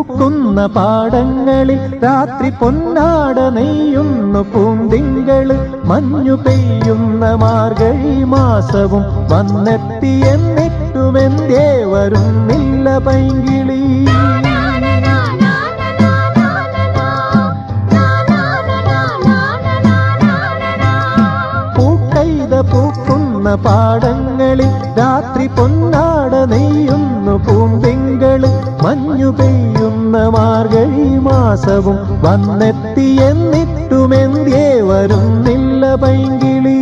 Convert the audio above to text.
പൂക്കുന്ന പാടങ്ങളിൽ രാത്രി പൊന്നാട നെയ്യുന്നു പൂന്തിങ്കള്. മഞ്ഞു പെയ്യുന്ന മാർഗഴി മാസവും വന്നെത്തി, എന്നിട്ടുമെന്തേ വരുന്നില്ല പൈങ്കിളി. പൂക്കുന്ന പാടങ്ങളിൽ രാത്രി പൊന്നാട നെയ്യുന്നു പൂന്തിങ്കള്. മഞ്ഞു പെയ്യുന്ന മാർഗഴി മാസവും വന്നെത്തി, എന്നിട്ടുമെന്തേ വരുന്നില്ല പൈങ്കിളി.